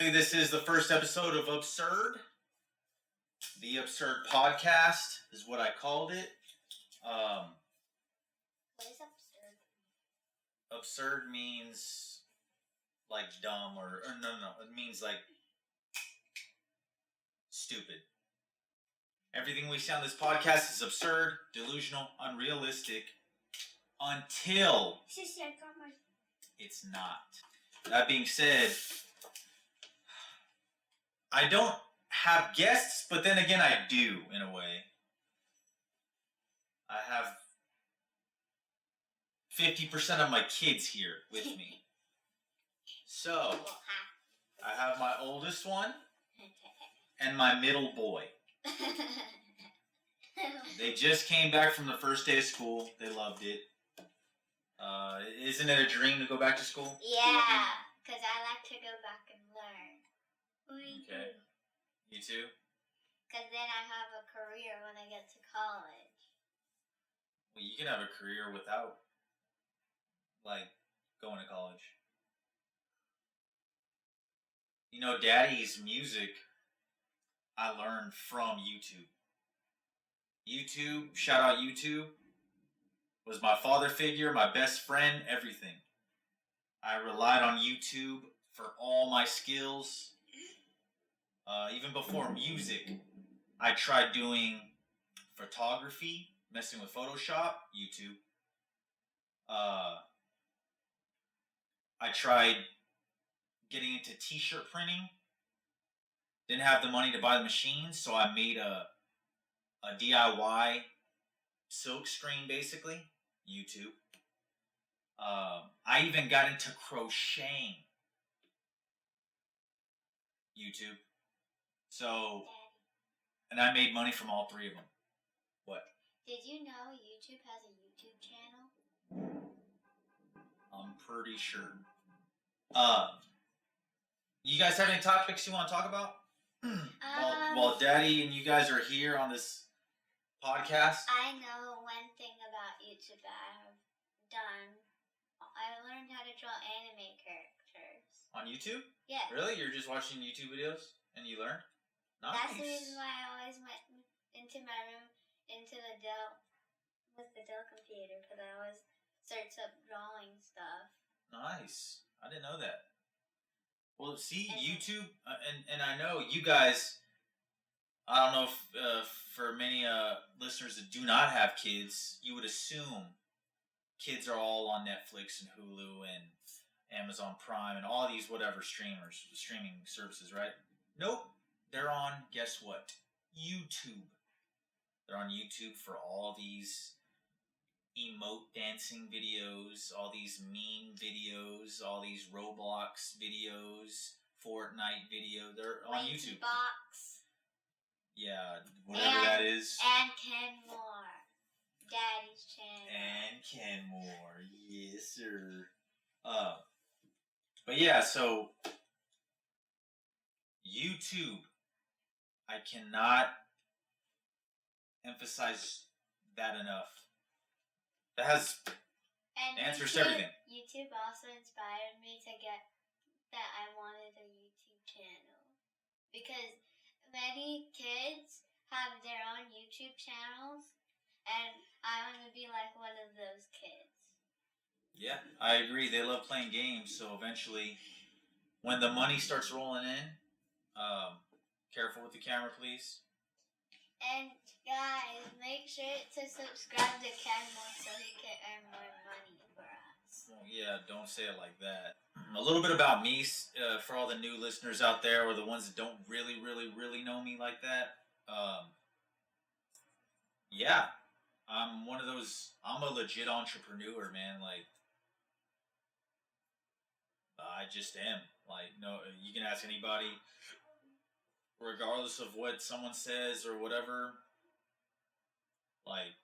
This is the first episode of Absurd. The Absurd Podcast is what I called it. What is absurd? Absurd means like dumb or no. It means like stupid. Everything we say on this podcast is absurd, delusional, unrealistic until Sissy, I got my... it's not. That being said, I don't have guests, but then again, I do in a way. I have 50% of my kids here with me. So, I have my oldest one and my middle boy. They just came back from the first day of school. They loved it. Isn't it a dream to go back to school? Yeah, because I like to go back and learn. Okay. You too? Because then I have a career when I get to college. Well, you can have a career without, like, going to college. You know, Daddy's music, I learned from YouTube. YouTube, shout out YouTube, was my father figure, my best friend, everything. I relied on YouTube for all my skills. Even before music, I tried doing photography, messing with Photoshop, YouTube. I tried getting into t-shirt printing. Didn't have the money to buy the machine, so I made a DIY silk screen, basically. YouTube. I even got into crocheting. YouTube. So, and I made money from all three of them. What? Did you know YouTube has a YouTube channel? I'm pretty sure. You guys have any topics you want to talk about? While Daddy and you guys are here on this podcast? I know one thing about YouTube that I have done. I learned how to draw anime characters. On YouTube? Yeah. Really? You're just watching YouTube videos and you learned? Nice. That's the reason why I always went into my room, into the Dell computer, because I always search up drawing stuff. Nice. I didn't know that. Well, see, YouTube, and I know you guys, I don't know if for many listeners that do not have kids, you would assume kids are all on Netflix and Hulu and Amazon Prime and all these whatever streaming services, right? Nope. They're on, guess what? YouTube. They're on YouTube for all these emote dancing videos, all these meme videos, all these Roblox videos, Fortnite video. They're on YouTube. Box. Yeah, whatever that is. And KENMOR. Daddy's channel. And KENMOR. Yes, sir. But yeah, so YouTube, I cannot emphasize that enough. That has answers to everything. YouTube also inspired me to get that I wanted a YouTube channel. Because many kids have their own YouTube channels, and I want to be like one of those kids. Yeah, I agree. They love playing games, so eventually, when the money starts rolling in, careful with the camera, please. And guys, make sure to subscribe to KENMOR so he can earn more money for us. Well, yeah, don't say it like that. A little bit about me, for all the new listeners out there, or the ones that don't really know me like that. Yeah, I'm one of those. I'm a legit entrepreneur, man. Like, I just am. Like, no, you can ask anybody, regardless of what someone says or whatever. Like,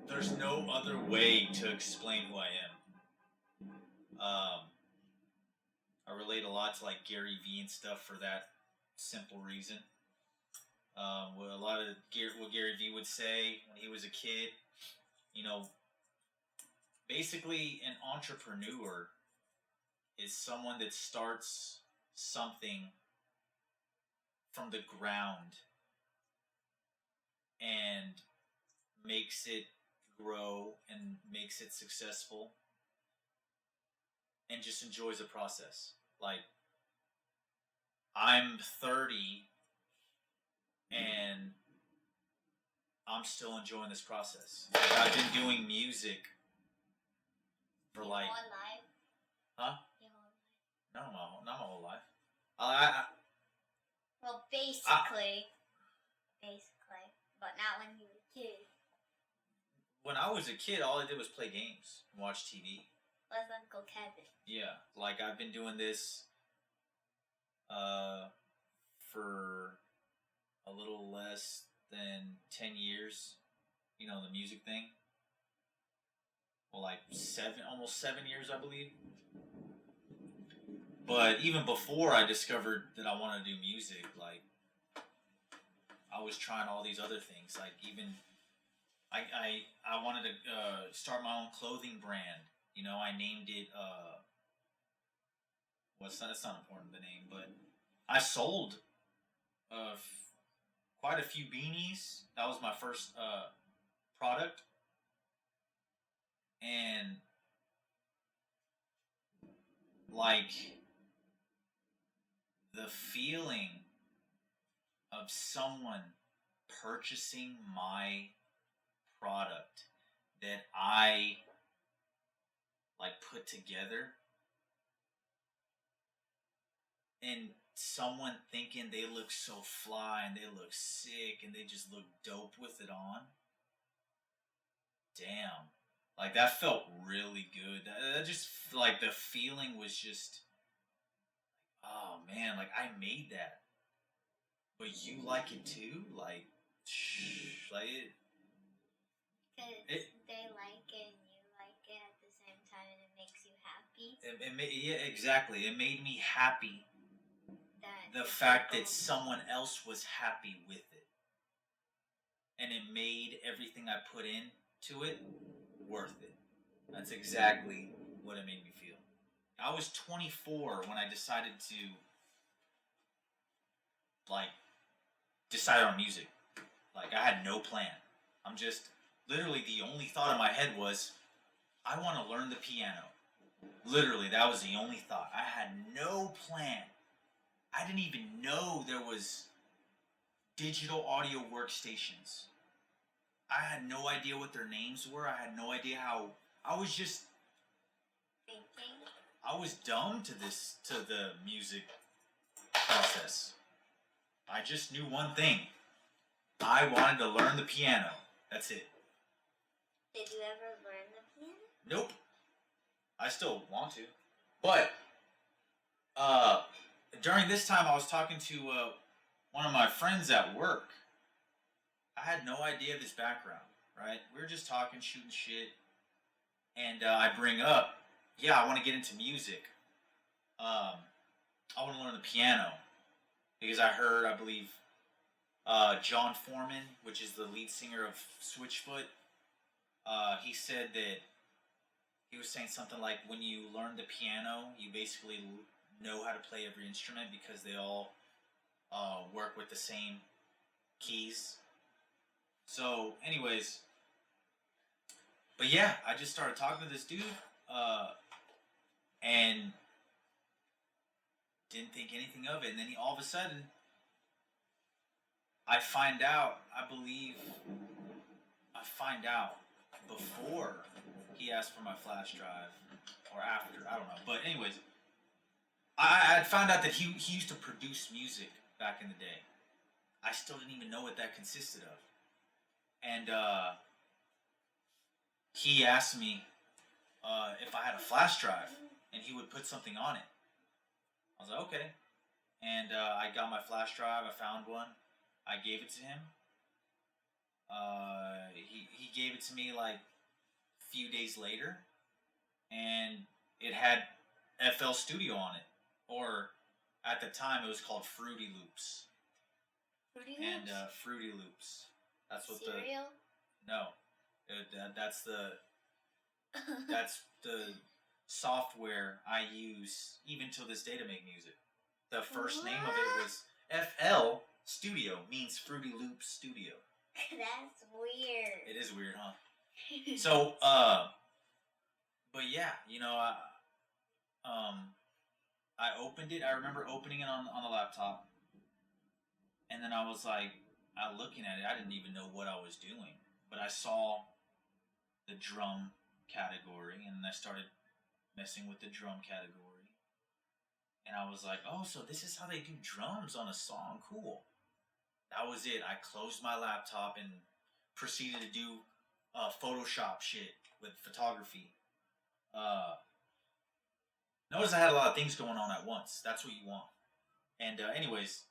there's no other way to explain who I am. I relate a lot to like Gary Vee and stuff for that simple reason. What a lot of what Gary Vee would say when he was a kid, you know, basically an entrepreneur is someone that starts something from the ground and makes it grow and makes it successful and just enjoys the process. Like, I'm 30 and I'm still enjoying this process. Like, I've been doing music for like. Your whole life? Huh? Your whole life? No, not my whole life. Well, basically. But not when you were a kid. When I was a kid, all I did was play games and watch TV. With Uncle Kevin. Yeah, like I've been doing this for a little less than 10 years. You know, the music thing. Well, like almost 7 years, I believe. But even before I discovered that I wanted to do music, like, I was trying all these other things. Like, even I wanted to start my own clothing brand. You know, I named it. That's not important, the name, but I sold quite a few beanies. That was my first product, and like the feeling of someone purchasing my product that I like put together, and someone thinking they look so fly and they look sick and they just look dope with it on. Damn. Like, that felt really good. That just, like, the feeling was just, oh man, like, I made that. But you like it too? Like, like it. Because they like it and you like it at the same time and it makes you happy. Yeah, exactly. It made me happy. The fact that someone else was happy with it. And it made everything I put into it worth it. That's exactly what it made me feel. I was 24 when I decided to, like, decide on music. Like, I had no plan. I'm just, literally, the only thought in my head was, I want to learn the piano. Literally, that was the only thought. I had no plan. I didn't even know there was digital audio workstations. I had no idea what their names were. I had no idea how. I was just thinking. I was dumb to the music process. I just knew one thing. I wanted to learn the piano. That's it. Did you ever learn the piano? Nope. I still want to. But during this time, I was talking to one of my friends at work. I had no idea of his background, right? We were just talking, shooting shit. And I bring up, yeah, I want to get into music. I want to learn the piano. Because I heard, I believe, John Foreman, which is the lead singer of Switchfoot, he said that he was saying something like, when you learn the piano, you basically know how to play every instrument because they all work with the same keys. So, anyways, but yeah, I just started talking to this dude, and didn't think anything of it. And then all of a sudden, I find out before he asked for my flash drive, or after, I don't know. But anyways, I had found out that he used to produce music back in the day. I still didn't even know what that consisted of. And he asked me if I had a flash drive, and he would put something on it. I was like, okay. And I got my flash drive. I found one. I gave it to him. He gave it to me like a few days later, and it had FL Studio on it, or at the time it was called Fruity Loops. Fruity and Loops? Fruity Loops. That's what Cereal? No, that's the software I use even till this day to make music. The first name of it was FL Studio, means Fruity Loop Studio. That's weird. It is weird, huh? So, but yeah, you know, I opened it. I remember opening it on the laptop, and then I was like, I looking at it. I didn't even know what I was doing, but I saw the drum category, and I started messing with the drum category, and I was like, oh, so this is how they do drums on a song. Cool. That was it. I closed my laptop and proceeded to do Photoshop shit with photography. Notice I had a lot of things going on at once. That's what you want. And anyways,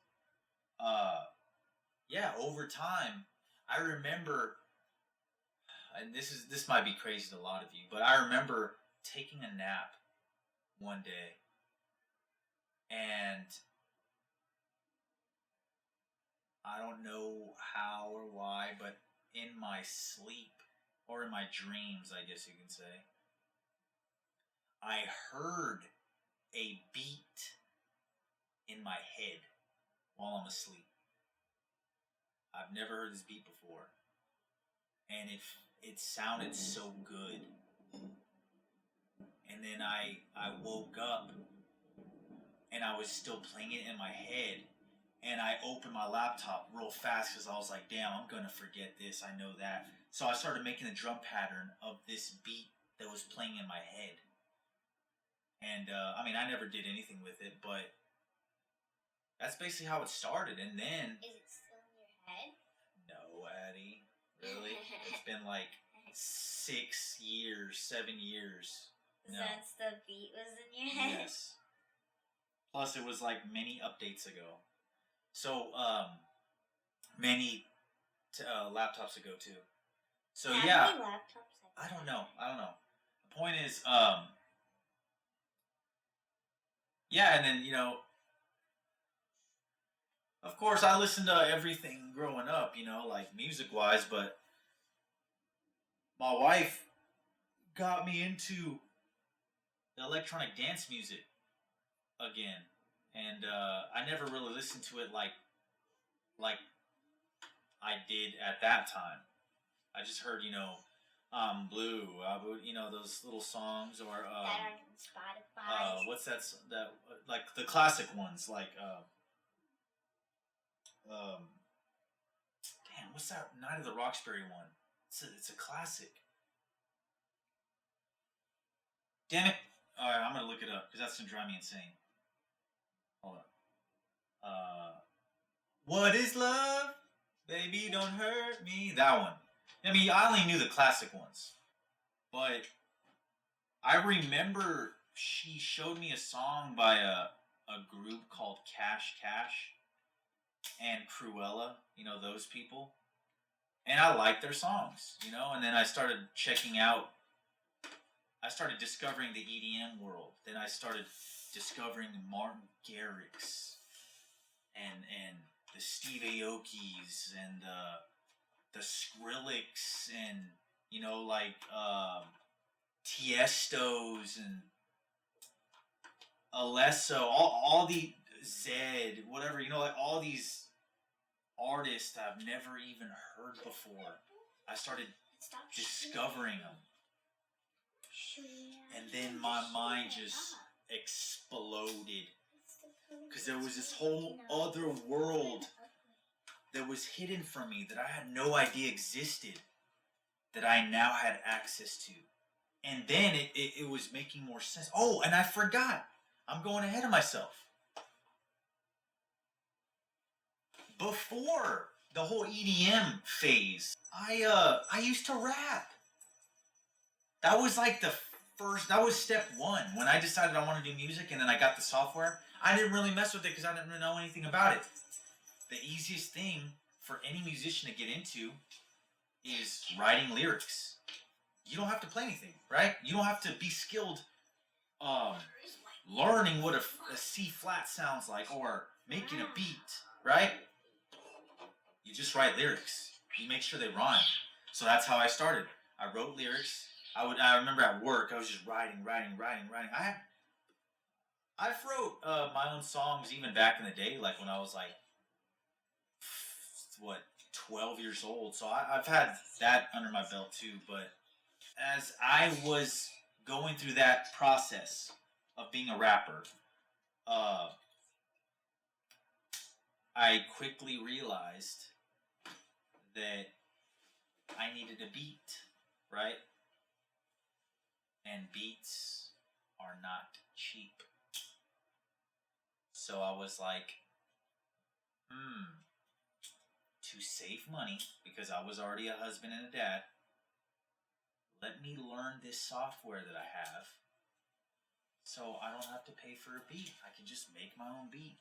yeah, over time, I remember, and this might be crazy to a lot of you, but I remember taking a nap one day, and I don't know how or why, but in my sleep, or in my dreams, I guess you can say, I heard a beat in my head while I'm asleep. I've never heard this beat before, and it sounded so good. And then I woke up, and I was still playing it in my head, and I opened my laptop real fast because I was like, damn, I'm gonna forget this. I know that. So I started making a drum pattern of this beat that was playing in my head. And I mean, I never did anything with it, but that's basically how it started. And then, Is it still in your head? no, Addie, really? It's been like 6 years, 7 years. No. Since the beat was in your head? Yes. Plus, it was like many updates ago. So, many laptops ago too. So How yeah, many laptops have I don't know. The point is, yeah, and then, you know, of course, I listened to everything growing up, you know, like music wise, but my wife got me into the electronic dance music again, and I never really listened to it like I did at that time. I just heard, you know, Blue, you know, those little songs, or that are on Spotify. what's that like the classic ones, like damn, what's that Night of the Roxbury one? It's a classic. Damn it! All right, I'm gonna look it up because that's gonna drive me insane. Hold on. What is love? Baby, don't hurt me. That one. I mean, I only knew the classic ones, but I remember she showed me a song by a group called Cash Cash and Cruella. You know, those people. And I liked their songs, you know, and then I started discovering the EDM world. Then I started discovering Martin Garrix and the Steve Aokis and the Skrillex, and, you know, like Tiestos and Alesso, all the Zed, whatever, you know, like all these artists I've never even heard before. I started discovering them. And then my mind just exploded. Because there was this whole other world that was hidden from me that I had no idea existed, that I now had access to. And then it was making more sense. Oh, and I forgot. I'm going ahead of myself. Before the whole EDM phase, I used to rap. That was like that was step one. When I decided I wanted to do music and then I got the software, I didn't really mess with it because I didn't know anything about it. The easiest thing for any musician to get into is writing lyrics. You don't have to play anything, right? You don't have to be skilled learning what a C flat sounds like or making a beat, right? You just write lyrics. You make sure they rhyme. So that's how I started. I wrote lyrics, I remember at work I was just writing. I've wrote my own songs even back in the day, like when I was like what 12 years old. So I've had that under my belt too. But as I was going through that process of being a rapper, uh, I quickly realized that I needed a beat, right? And beats are not cheap. So I was like, to save money, because I was already a husband and a dad, let me learn this software that I have so I don't have to pay for a beat. I can just make my own beat.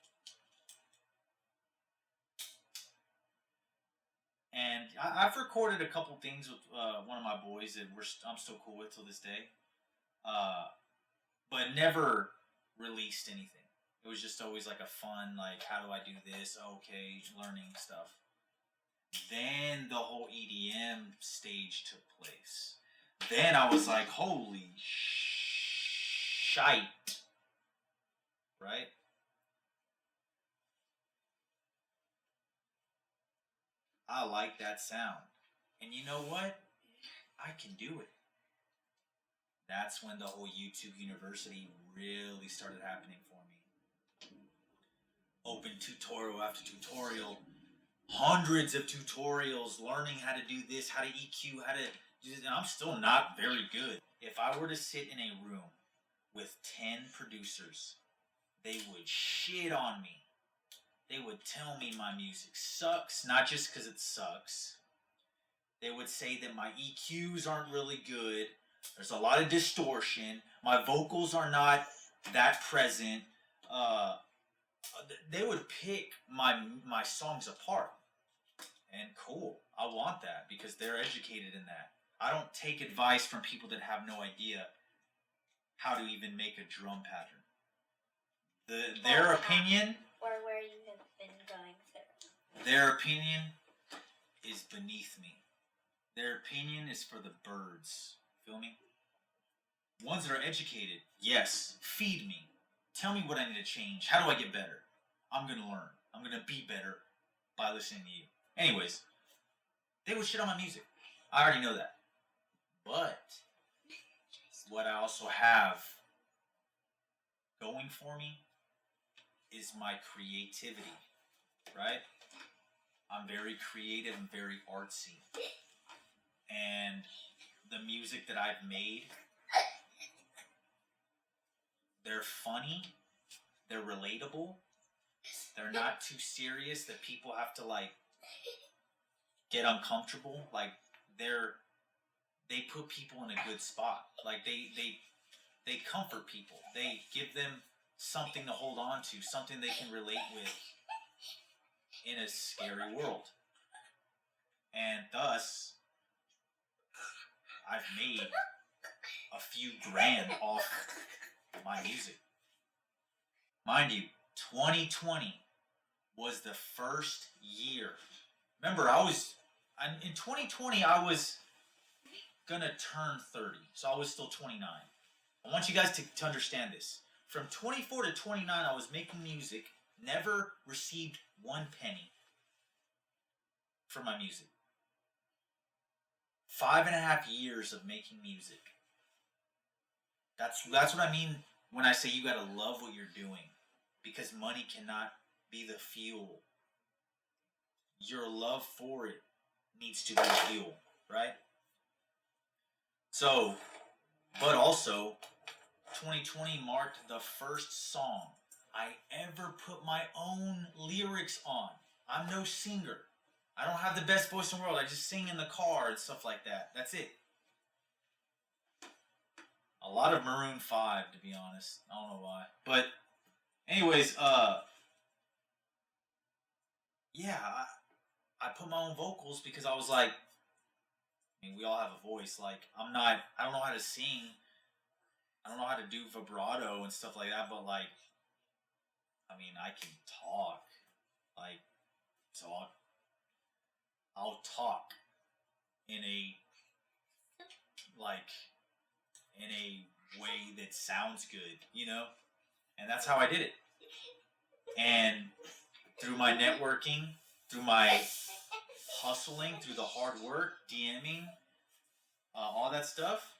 And I've recorded a couple things with one of my boys that I'm still cool with till this day, but never released anything. It was just always like a fun, like, how do I do this? Okay, learning stuff. Then the whole EDM stage took place. Then I was like, holy shite. Right? I like that sound. And you know what? I can do it. That's when the whole YouTube University really started happening for me. Open tutorial after tutorial, hundreds of tutorials, learning how to do this, how to EQ, how to do this. And I'm still not very good. If I were to sit in a room with 10 producers, they would shit on me. They would tell me my music sucks, not just because it sucks. They would say that my EQs aren't really good. There's a lot of distortion. My vocals are not that present. They would pick my songs apart. And cool, I want that because they're educated in that. I don't take advice from people that have no idea how to even make a drum pattern. Their opinion, or where you have been going through. Their opinion is beneath me. Their opinion is for the birds. Feel me? Ones that are educated, yes, feed me. Tell me what I need to change. How do I get better? I'm going to learn. I'm going to be better by listening to you. Anyways, they would shit on my music. I already know that. But what I also have going for me is my creativity, right? I'm very creative and very artsy. And the music that I've made, they're funny, they're relatable, they're not too serious that people have to like get uncomfortable. Like they put people in a good spot. Like they comfort people. They give them something to hold on to, something they can relate with in a scary world. And thus, I've made a few grand off my music. Mind you, 2020 was the first year. Remember, in 2020, I was gonna turn 30, so I was still 29. I want you guys to understand this. From 24 to 29, I was making music, never received one penny for my music. 5.5 years of making music. That's what I mean when I say you gotta love what you're doing, because money cannot be the fuel. Your love for it needs to be the fuel, right? So, but also, 2020 marked the first song I ever put my own lyrics on. I'm no singer. I don't have the best voice in the world. I just sing in the car and stuff like that. That's it. A lot of Maroon 5, to be honest. I don't know why. But, anyways, yeah, I put my own vocals because I was like, I mean, we all have a voice. Like, I don't know how to sing. I don't know how to do vibrato and stuff like that, but like, I mean, I can talk. Like, so I'll talk in a, like, in a way that sounds good, you know? And that's how I did it. And through my networking, through my hustling, through the hard work, DMing, all that stuff,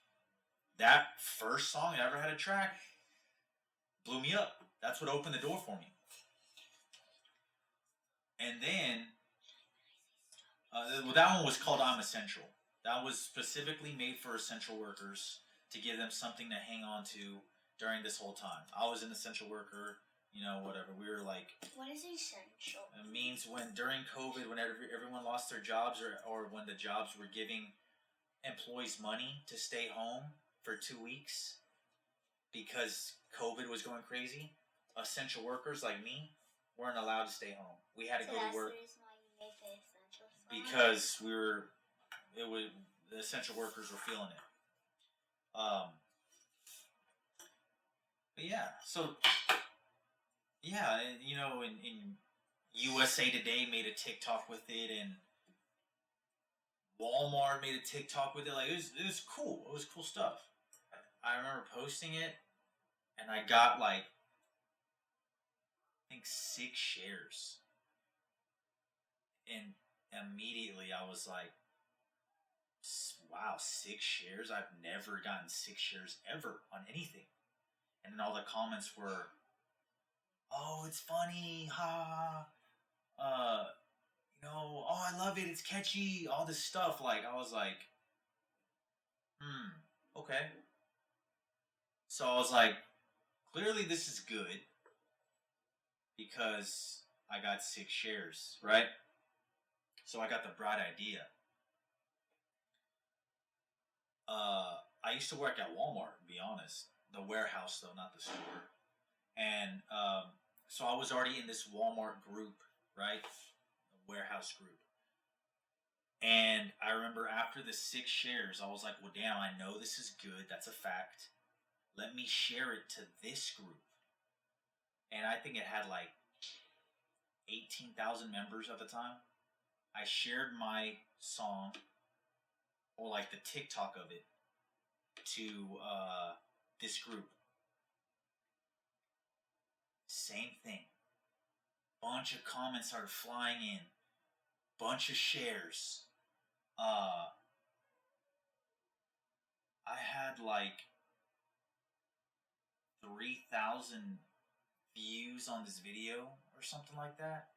that first song I ever had a track blew me up. That's what opened the door for me. And then, that one was called I'm Essential. That was specifically made for essential workers to give them something to hang on to during this whole time. I was an essential worker, you know, whatever. We were like... What is essential? It means when, during COVID, when everyone lost their jobs or when the jobs were giving employees money to stay home for 2 weeks because COVID was going crazy, essential workers like me weren't allowed to stay home. We had to go to work. That's the reason why you made the essential song? Because the essential workers were feeling it. But yeah, so yeah, you know, in USA Today made a TikTok with it, and Walmart made a TikTok with it. Like it was cool. It was cool stuff. I remember posting it, and I got like I think 6 shares, and immediately I was like, wow, 6 shares? I've never gotten 6 shares ever on anything. And then all the comments were, oh, it's funny, ha, you know, oh, I love it, it's catchy, all this stuff. Like, I was like, okay. So I was like, clearly this is good because I got 6 shares, right? So I got the bright idea. I used to work at Walmart, to be honest. The warehouse, though, not the store. And so I was already in this Walmart group, right? The warehouse group. And I remember after the 6 shares, I was like, well, damn, I know this is good. That's a fact. Let me share it to this group. And I think it had like 18,000 members at the time. I shared my song, or like the TikTok of it, to this group. Same thing. Bunch of comments started flying in. Bunch of shares. I had like 3,000 views on this video or something like that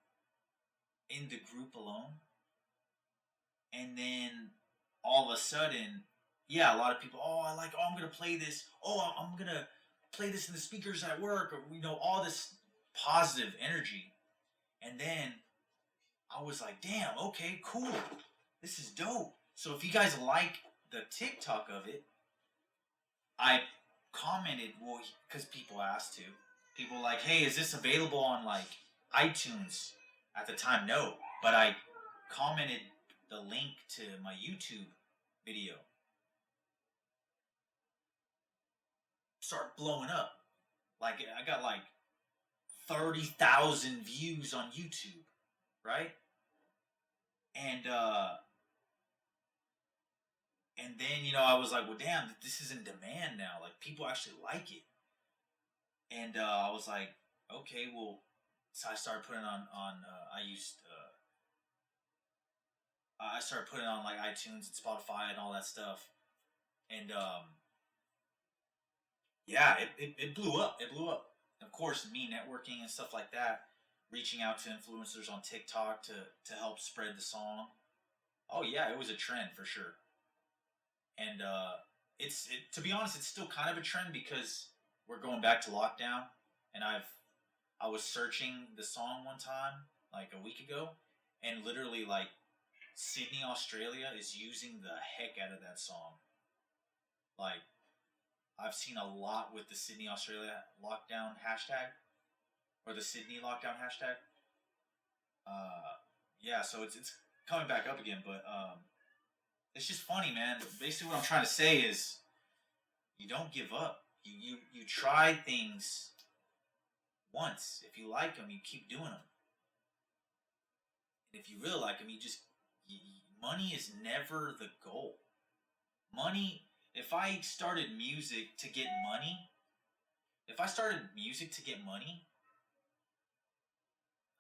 in the group alone. And then all of a sudden, yeah, a lot of people, I'm gonna play this. I'm gonna play this in the speakers at work, or you know, all this positive energy. And then I was like, damn, okay, cool. This is dope. So if you guys like the TikTok of it, I commented, well, because people asked to. People were like, hey, is this available on like iTunes? At the time, no. But I commented the link to my YouTube video. Start blowing up. Like I got like 30,000 views on YouTube, right? And then, you know, I was like, well, damn, this is in demand now. Like, people actually like it. And I was like, okay, well, so I started putting I started putting on like iTunes and Spotify and all that stuff. And yeah, it blew up. It blew up. Of course, me networking and stuff like that, reaching out to influencers on TikTok to help spread the song. Oh yeah, it was a trend for sure. And to be honest, it's still kind of a trend because we're going back to lockdown, and I was searching the song one time like a week ago, and literally like Sydney, Australia is using the heck out of that song. Like, I've seen a lot with the Sydney, Australia lockdown hashtag, or the Sydney lockdown hashtag. Yeah, so it's coming back up again, but it's just funny, man. Basically, what I'm trying to say is, you don't give up. You try things once. If you like them, you keep doing them. And if you really like them, money is never the goal. Money, if I started music to get money,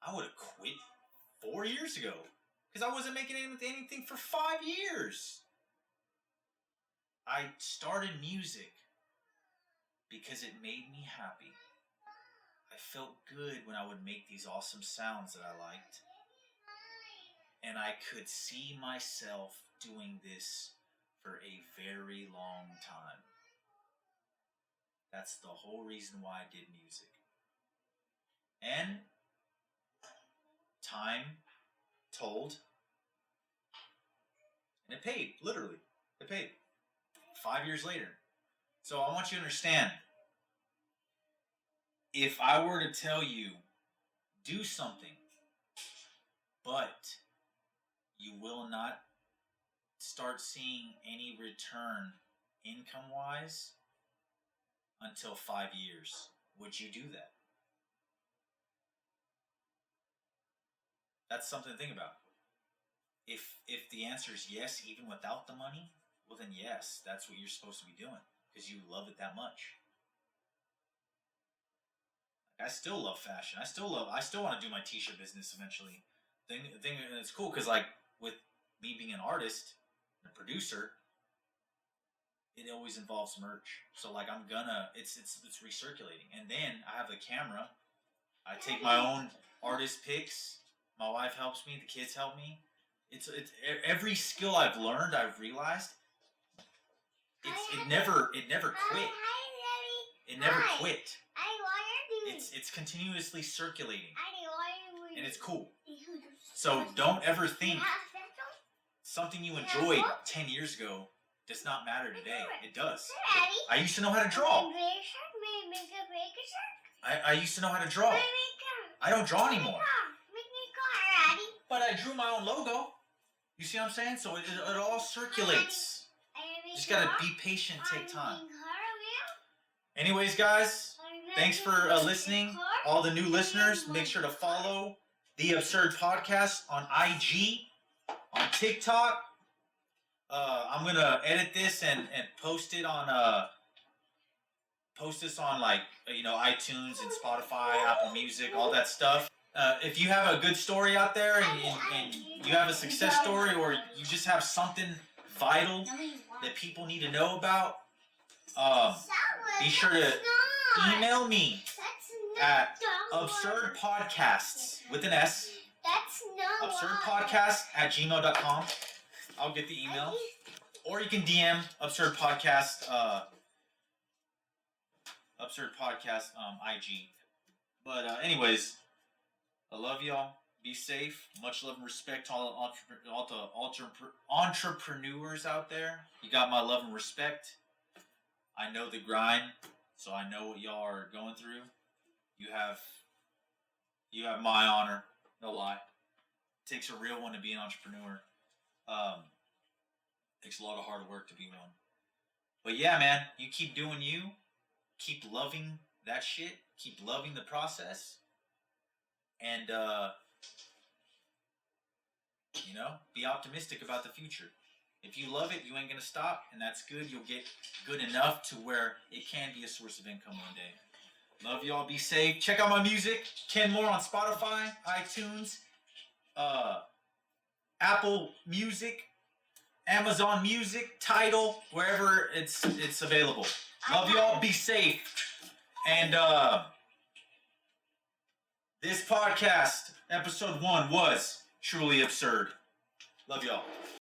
I would have quit 4 years ago because I wasn't making anything for 5 years. I started music because it made me happy. I felt good when I would make these awesome sounds that I liked. And I could see myself doing this for a very long time. That's the whole reason why I did music. And time told, and it paid, literally. It paid. 5 years later. So I want you to understand, if I were to tell you, do something, but you will not start seeing any return income-wise until 5 years, would you do that? That's something to think about. If the answer is yes, even without the money, well then yes, that's what you're supposed to be doing because you love it that much. I still love fashion. I still want to do my t-shirt business eventually. Thing, and it's cool because like with me being an artist, and a producer, it always involves merch. So like it's recirculating. And then I have a camera. I take my own artist pics. My wife helps me. The kids help me. It's every skill I've learned. I've realized it never quit. It never quit. It's continuously circulating, and it's cool. So don't ever think something you enjoyed 10 years ago does not matter today. It does. I used to know how to draw. I used to know how to draw. I don't draw anymore. But I drew my own logo. You see what I'm saying? So it all circulates. Just gotta be patient, take time. Anyways, guys, thanks for listening. All the new listeners, make sure to follow The Absurd Podcast on IG, on TikTok. I'm gonna edit this and post it on like iTunes and Spotify, Apple Music, all that stuff. If you have a good story out there and you have a success story, or you just have something vital that people need to know about, be sure to email me at absurdpodcasts with an S. absurdpodcast@gmail.com. I'll get the email. Or you can DM Absurd Podcast, IG. But anyways, I love y'all. Be safe. Much love and respect to all the entrepreneurs out there. You got my love and respect. I know the grind, so I know what y'all are going through. You have my honor. No lie. It takes a real one to be an entrepreneur. Takes a lot of hard work to be one. But yeah, man, you keep doing you. Keep loving that shit. Keep loving the process. And, be optimistic about the future. If you love it, you ain't going to stop, and that's good. You'll get good enough to where it can be a source of income one day. Love y'all. Be safe. Check out my music. KENMOR on Spotify, iTunes, Apple Music, Amazon Music, Tidal, wherever it's available. Love y'all. Be safe. And this podcast, episode 1, was truly absurd. Love y'all.